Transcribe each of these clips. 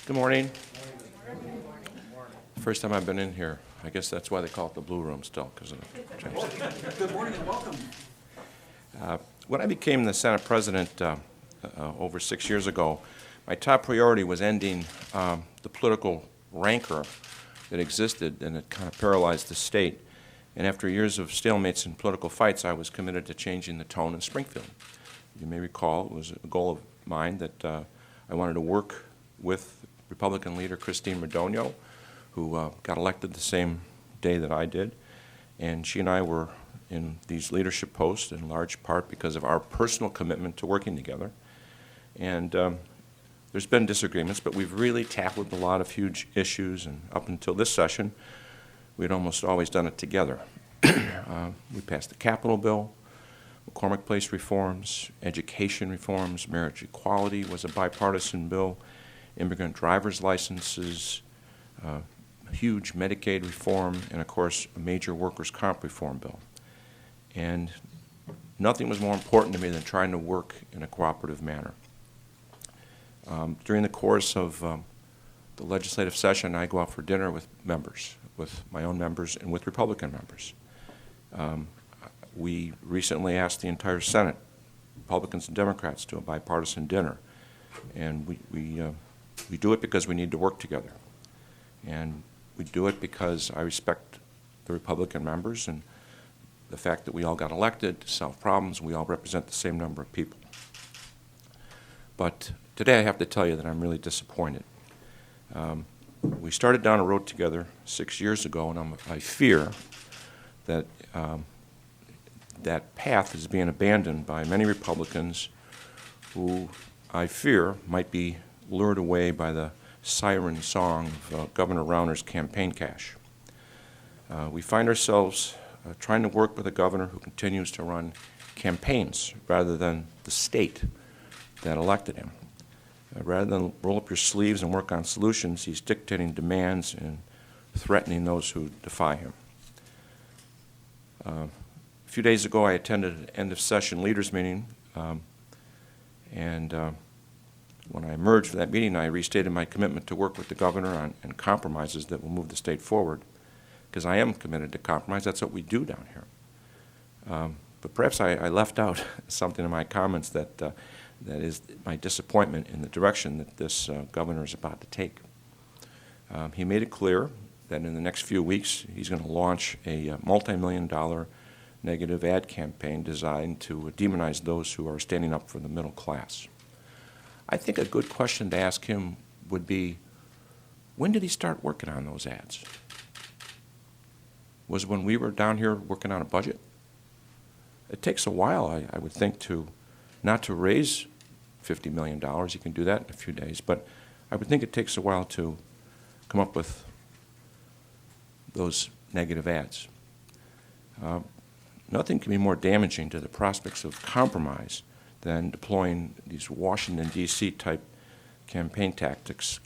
Good morning. First time I've been in here. I guess that's why they call it the Blue Room still, because of the change. Good morning and welcome. When I became the Senate President over 6 years ago, my top priority was ending the political rancor that existed and that kind of paralyzed the state. And after years of stalemates and political fights, I was committed to changing the tone in Springfield. You may recall it was a goal of mine that I wanted to work with Republican leader Christine Radogno, who got elected the same day that I did. And she and I were in these leadership posts in large part because of our personal commitment to working together. And there's been disagreements, but we've really tackled a lot of huge issues, and up until this session, we'd almost always done it together. We passed the Capitol bill, McCormick Place reforms, education reforms, marriage equality was a bipartisan bill, immigrant driver's licenses, huge Medicaid reform, and of course a major workers' comp reform bill. And nothing was more important to me than trying to work in a cooperative manner. During the course of the legislative session, I go out for dinner with members, with my own members and with Republican members. We recently asked the entire Senate, Republicans and Democrats, to a bipartisan dinner. And we do it because we need to work together. And we do it because I respect the Republican members and the fact that we all got elected to solve problems. We all represent the same number of people. But today I have to tell you that I'm really disappointed. We started down a road together 6 years ago, and I fear that that path is being abandoned by many Republicans who I fear might be lured away by the siren song of Governor Rauner's campaign cash. We find ourselves trying to work with a governor who continues to run campaigns rather than the state that elected him. Rather than roll up your sleeves and work on solutions, he's dictating demands and threatening those who defy him. A few days ago, I attended an end-of-session leaders meeting, and when I emerged from that meeting, I restated my commitment to work with the governor on compromises that will move the state forward, because I am committed to compromise. That's what we do down here. But perhaps I left out something in my comments that is my disappointment in the direction that this governor is about to take. He made it clear that in the next few weeks he's going to launch a multi-million-dollar negative ad campaign designed to demonize those who are standing up for the middle class. I think a good question to ask him would be, when did he start working on those ads? Was it when we were down here working on a budget? It takes a while, I would think, not to raise $50 million. You can do that in a few days, but I would think it takes a while to come up with those negative ads. Nothing can be more damaging to the prospects of compromise than deploying these Washington, D.C. type campaign tactics,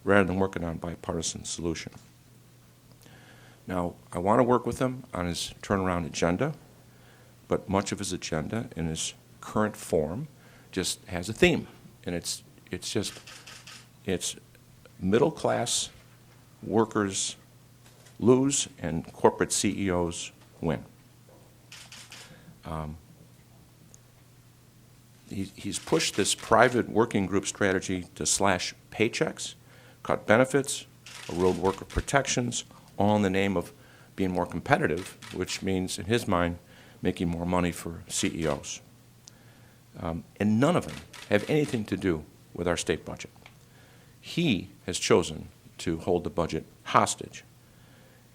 rather than working on a bipartisan solution. Now, I want to work with him on his turnaround agenda, but much of his agenda in his current form just has a theme, and it's middle-class workers lose and corporate CEOs win. He's pushed this private working group strategy to slash paychecks, cut benefits, erode worker protections, all in the name of being more competitive, which means, in his mind, making more money for CEOs. And none of them have anything to do with our state budget. He has chosen to hold the budget hostage.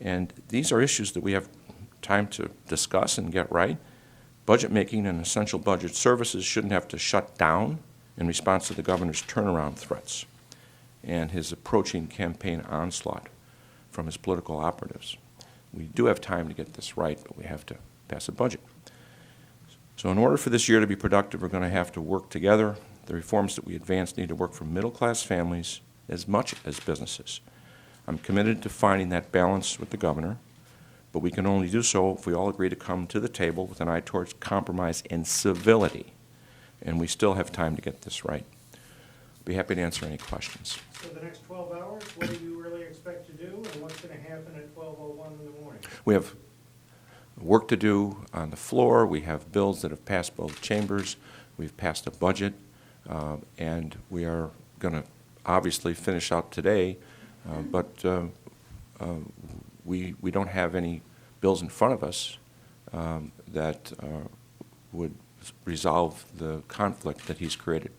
And these are issues that we have time to discuss and get right. Budget making and essential budget services shouldn't have to shut down in response to the governor's turnaround threats and his approaching campaign onslaught from his political operatives. We do have time to get this right, but we have to pass a budget. So in order for this year to be productive, we're going to have to work together. The reforms that we advance need to work for middle-class families as much as businesses. I'm committed to finding that balance with the governor, but we can only do so if we all agree to come to the table with an eye towards compromise and civility, and we still have time to get this right. be happy to answer any questions. So the next 12 hours, what do you really expect to do, and what's going to happen at 12:01 in the morning? We have work to do on the floor. We have bills that have passed both chambers. We've passed a budget, and we are going to obviously finish out today, but we don't have any bills in front of us that would resolve the conflict that he's created.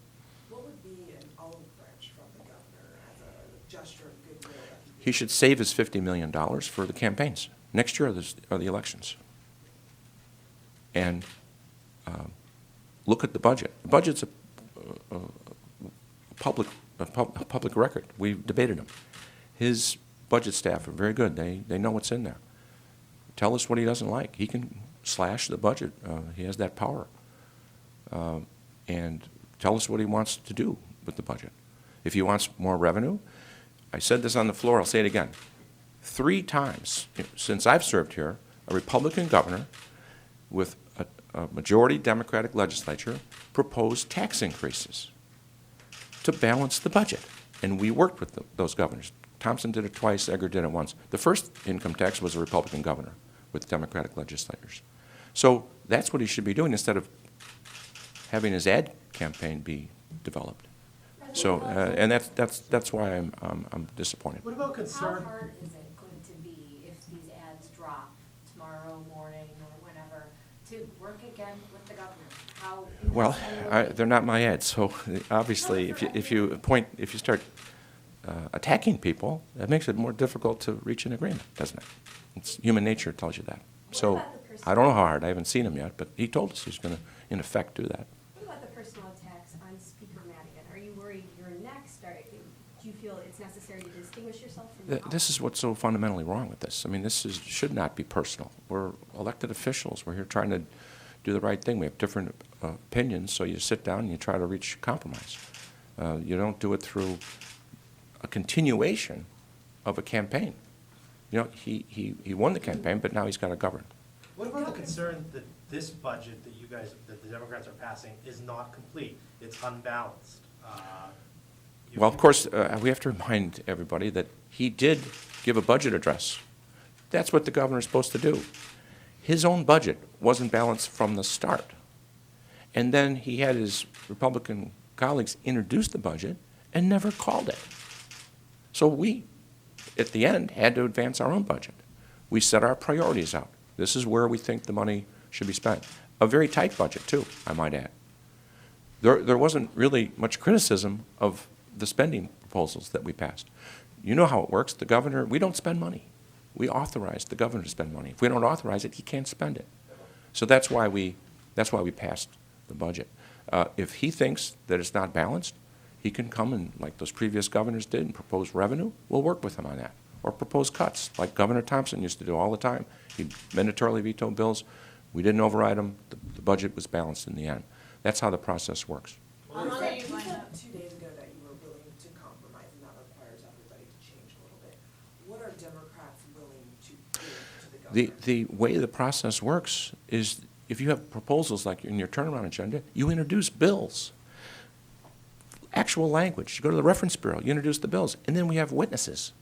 What would be an olive branch from the governor as a gesture of goodwill? He should save his $50 million for the campaigns. Next year are the elections. And look at the budget. The budget's a public record. We've debated them. His budget staff are very good. They know what's in there. Tell us what he doesn't like. He can slash the budget. He has that power. And tell us what he wants to do with the budget. If he wants more revenue, I said this on the floor, I'll say it again. 3 times since I've served here, a Republican governor with a majority Democratic legislature proposed tax increases to balance the budget. And we worked with those governors. Thompson did it twice, Egger did it once. The first income tax was a Republican governor with Democratic legislators. So that's what he should be doing instead of having his ad campaign be developed. So, and that's why I'm disappointed. What about concern? How hard is it going to be if these ads drop tomorrow morning or whenever to work again with the governor? How? Well, they're not my ads, so obviously, if you start attacking people, that makes it more difficult to reach an agreement, doesn't it? It's human nature tells you that. So I don't know how hard. I haven't seen him yet, but he told us he's going to, in effect, do that. What about the personal attacks on Speaker Madigan? Are you worried you're next? Do you feel it's necessary to distinguish yourself from the This is what's so fundamentally wrong with this. I mean, should not be personal. We're elected officials. We're here trying to do the right thing. We have different opinions, so you sit down and you try to reach compromise. You don't do it through a continuation of a campaign. You know, he won the campaign, but now he's got to govern. What about the concern that this budget that the Democrats are passing is not complete? It's unbalanced. Well, of course, we have to remind everybody that he did give a budget address. That's what the governor is supposed to do. His own budget wasn't balanced from the start. And then he had his Republican colleagues introduce the budget and never called it. So we, at the end, had to advance our own budget. We set our priorities out. This is where we think the money should be spent. A very tight budget, too, I might add. There wasn't really much criticism of the spending proposals that we passed. You know how it works. The governor, we don't spend money. We authorize the governor to spend money. If we don't authorize it, he can't spend it. So that's why we passed the budget. If he thinks that it's not balanced, he can come and, like those previous governors did, and propose revenue. We'll work with him on that. Or propose cuts, like Governor Thompson used to do all the time. He mandatorily vetoed bills. We didn't override them. The budget was balanced in the end. That's how the process works. You said 2 days ago that you were willing to compromise, and that requires everybody to change a little bit. What are Democrats willing to do to the governor? The way the process works is if you have proposals like in your turnaround agenda, you introduce bills. Actual language. You go to the reference bureau, you introduce the bills, and then we have witnesses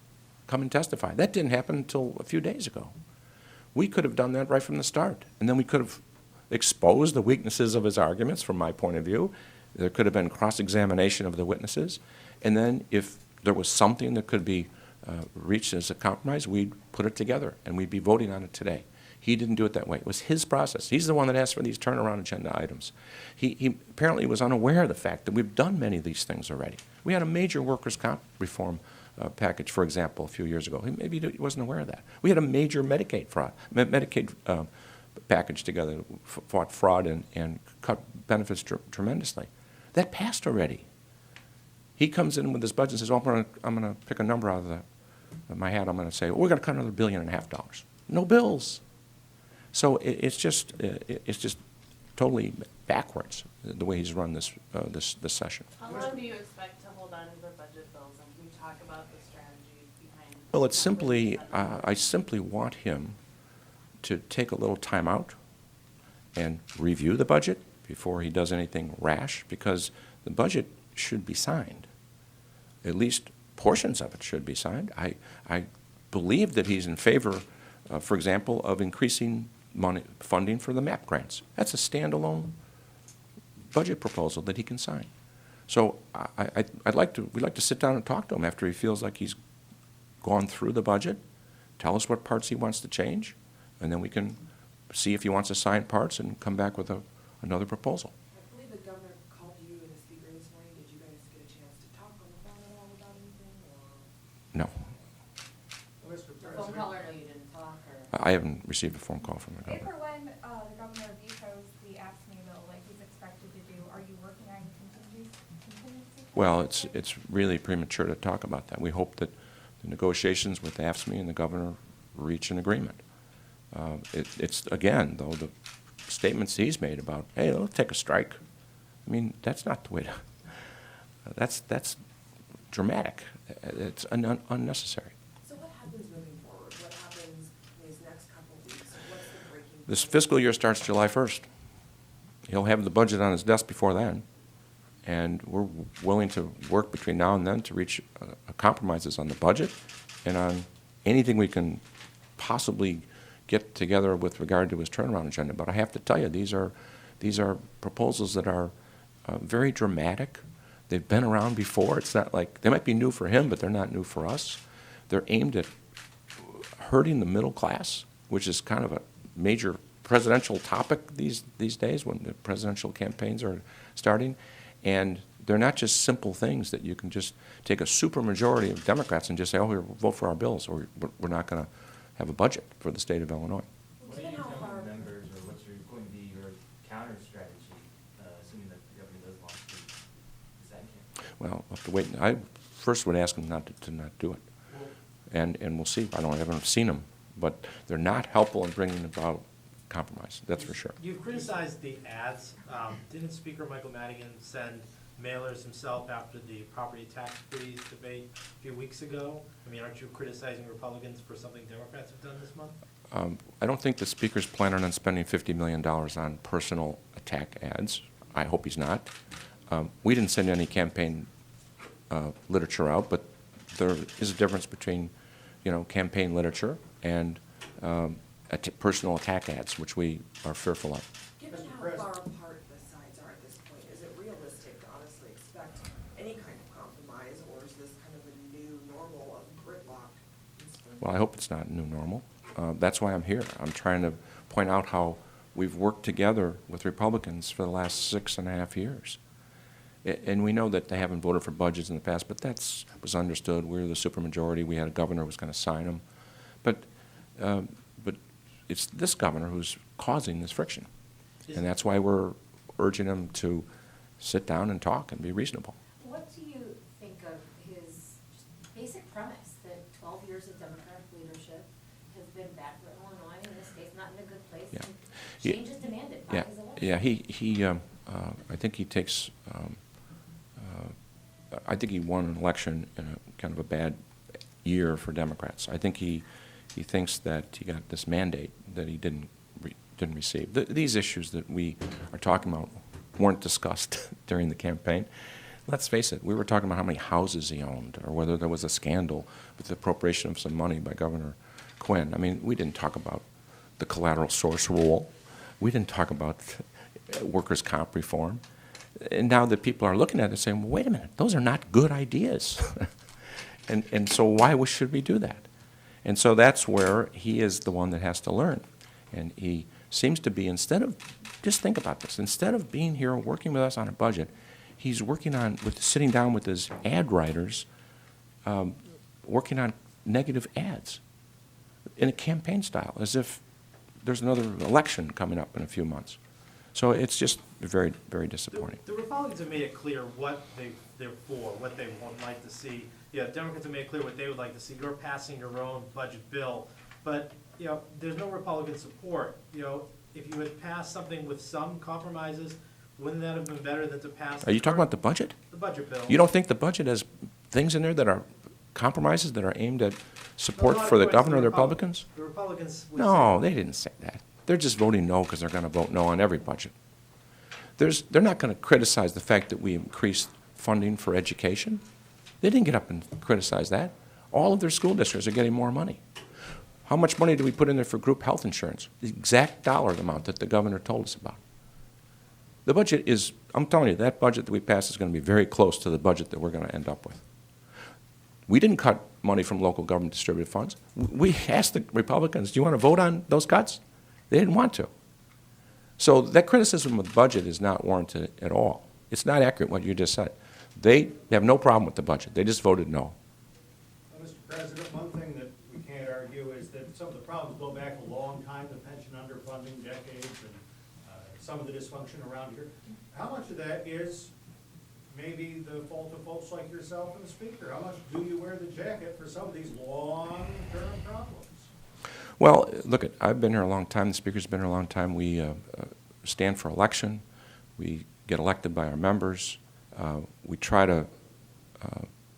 come and testify. That didn't happen until a few days ago. We could have done that right from the start, and then we could have exposed the weaknesses of his arguments from my point of view. There could have been cross-examination of the witnesses, and then if there was something that could be reached as a compromise, we'd put it together, and we'd be voting on it today. He didn't do it that way. It was his process. He's the one that asked for these turnaround agenda items. He apparently was unaware of the fact that we've done many of these things already. We had a major workers' comp reform package, for example, a few years ago. Maybe he wasn't aware of that. We had a major Medicaid package together, fought fraud and cut benefits tremendously. That passed already. He comes in with his budget and says, "Oh, I'm going to pick a number out of my hat. I'm going to say, we're going to cut another $1.5 billion. No bills." So it's just totally backwards the way he's run this session. How long do you expect to hold on to the budget bills, and can you talk about the strategy behind? Well, it's simply I simply want him to take a little time out and review the budget before he does anything rash, because the budget should be signed. at least portions of it should be signed. I believe that he's in favor, for example, of increasing funding for the MAP grants. That's a standalone budget proposal that he can sign. So we'd like to sit down and talk to him after he feels like he's gone through the budget, tell us what parts he wants to change, and then we can see if he wants to sign parts and come back with another proposal. I believe the governor called you and the speaker this morning. Did you guys get a chance to talk on the phone at all about anything, or? No, Mr. The phone call, or no, you didn't talk, or? I haven't received a phone call from the If governor. or when the governor vetoes the AFSCME bill like he's expected to do, are you working on contingency? Well, it's really premature to talk about that. We hope that the negotiations with AFSCME and the governor reach an agreement. It's, again, though, the statements he's made about, hey, let's take a strike. I mean, that's not the way to, that's dramatic. It's unnecessary. So what happens moving forward? What happens in these next couple of weeks? What's the breaking point? This fiscal year starts July 1st. He'll have the budget on his desk before then, and we're willing to work between now and then to reach compromises on the budget and on anything we can possibly get together with regard to his turnaround agenda. But I have to tell you, these are proposals that are very dramatic. They've been around before. It's not like, they might be new for him, but they're not new for us. They're aimed at hurting the middle class, which is kind of a major presidential topic these days when the presidential campaigns are starting. And they're not just simple things that you can just take a supermajority of Democrats and just say, oh, here, vote for our bills, or we're not going to have a budget for the state of Illinois. What are you telling members, or what's going to be your counter strategy, assuming that the governor does want to do that? Well, we'll have to wait. I first would ask them not to not do it. And we'll see. I haven't seen them, but they're not helpful in bringing about compromise, that's for sure. You've criticized the ads. Didn't Speaker Michael Madigan send mailers himself after the property tax freeze debate a few weeks ago? I mean, aren't you criticizing Republicans for something Democrats have done this month? I don't think the Speaker's planning on spending $50 million on personal attack ads. I hope he's not. We didn't send any campaign literature out, but there is a difference between, campaign literature and personal attack ads, which we are fearful of. Given how far apart the sides are at this point, is it realistic to honestly expect any kind of compromise, or is this kind of a new normal of gridlock in spring? Well, I hope it's not new normal. That's why I'm here. I'm trying to point out how we've worked together with Republicans for the last 6.5 years. And we know that they haven't voted for budgets in the past, but that was understood. We were the supermajority. We had a governor who was going to sign them. But it's this governor who's causing this friction. And that's why we're urging him to sit down and talk and be reasonable. What do you think of his just basic premise that 12 years of Democratic leadership has been bad for Illinois, and the state's not in a good place, Yeah. and Yeah. change is demanded by his election? Yeah, I think he takes, I think he won an election in a kind of a bad year for Democrats. I think he thinks that he got this mandate that he didn't receive. These issues that we are talking about weren't discussed during the campaign. Let's face it, we were talking about how many houses he owned, or whether there was a scandal with the appropriation of some money by Governor Quinn. I mean, we didn't talk about the collateral source rule. We didn't talk about workers' comp reform. And now that people are looking at it saying, well, wait a minute, those are not good ideas. and so why should we do that? And so that's where he is the one that has to learn. And he seems to be, instead of, just think about this, instead of being here and working with us on a budget, he's working on, sitting down with his ad writers, working on negative ads in a campaign style, as if there's another election coming up in a few months. So it's just very, very disappointing. The Republicans have made it clear what they're for, what they would like to see. Democrats have made it clear what they would like to see. You're passing your own budget bill, but there's no Republican support. If you had passed something with some compromises, wouldn't that have been better than to pass? Are you talking about the budget? The budget bill. You don't think the budget has things in there that are compromises that are aimed at support No, not for the according to governor of the Republicans? The Republicans would No, say- they didn't say that. They're just voting no because they're going to vote no on every budget. They're not going to criticize the fact that we increased funding for education. They didn't get up and criticize that. All of their school districts are getting more money. How much money do we put in there for group health insurance? The exact dollar amount that the governor told us about. The budget is, I'm telling you, that budget that we passed is going to be very close to the budget that we're going to end up with. We didn't cut money from local government distributed funds. We asked the Republicans, do you want to vote on those cuts? They didn't want to. So that criticism of the budget is not warranted at all. It's not accurate what you just said. They have no problem with the budget. They just voted no. Mr. President, one thing that we can't argue is that some of the problems go back a long time, the pension underfunding decades and some of the dysfunction around here. How much of that is maybe the fault of folks like yourself and the Speaker? How much do you wear the jacket for some of these long-term problems? Well, look, I've been here a long time. The Speaker's been here a long time. We stand for election. We get elected by our members. We try to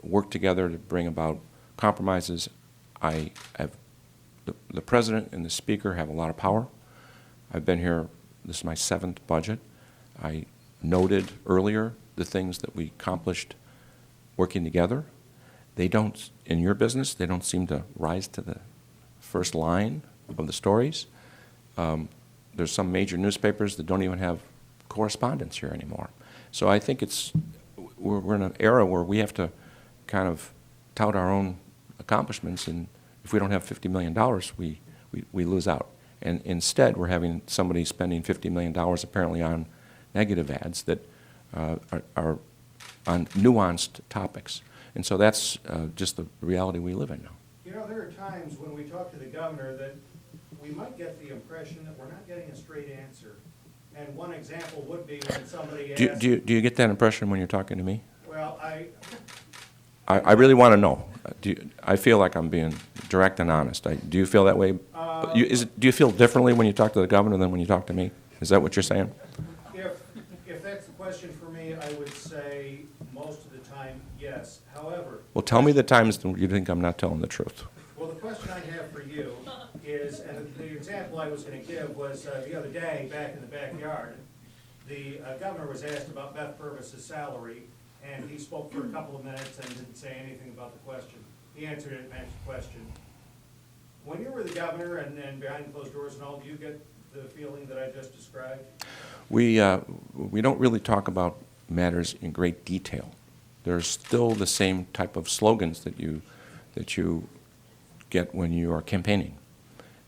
work together to bring about compromises. I have the President and the Speaker have a lot of power. I've been here, this is my 7th budget. I noted earlier the things that we accomplished working together. They don't, in your business, they don't seem to rise to the first line of the stories. There's some major newspapers that don't even have correspondence here anymore. So I think we're in an era where we have to kind of tout our own accomplishments, and if we don't have $50 million, we lose out. And instead, we're having somebody spending $50 million apparently on negative ads that are on nuanced topics. And so that's just the reality we live in now. You know, there are times when we talk to the governor that we might get the impression that we're not getting a straight answer. And one example would be when somebody asks... Do you get that impression when you're talking to me? Well, I really want to know. I feel like I'm being direct and honest. Do you feel that way? Do you feel differently when you talk to the governor than when you talk to me? Is that what you're saying? If that's the question for me, I would say most of the time, yes. However... Well, tell me the times that you think I'm not telling the truth. Well, the question I have for you is, and the example I was going to give was the other day, back in the backyard, the governor was asked about Beth Purvis's salary, and he spoke for a couple of minutes and didn't say anything about the question. He answered it and answered the question. When you were the governor and behind closed doors and all, do you get the feeling that I just described? We don't really talk about matters in great detail. There's still the same type of slogans that you get when you are campaigning.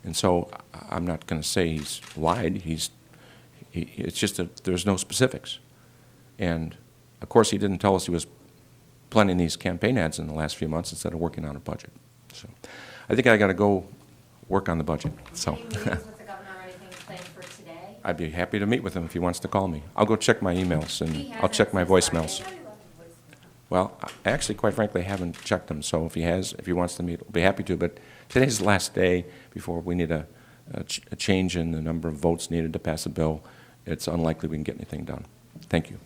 And so I'm not going to say he's lied. It's just that there's no specifics. And, of course, he didn't tell us he was planning these campaign ads in the last few months instead of working on a budget. So I think I got to go work on the budget. So Any meetings with the governor or anything planned for today? I'd be happy to meet with him if he wants to call me. I'll go check my emails and He I'll check my hasn't voicemails. since Friday. Well, I actually, quite frankly, haven't checked them. So if he wants to meet, I'll be happy to. But today's the last day before we need a change in the number of votes needed to pass a bill. It's unlikely we can get anything done. Thank you.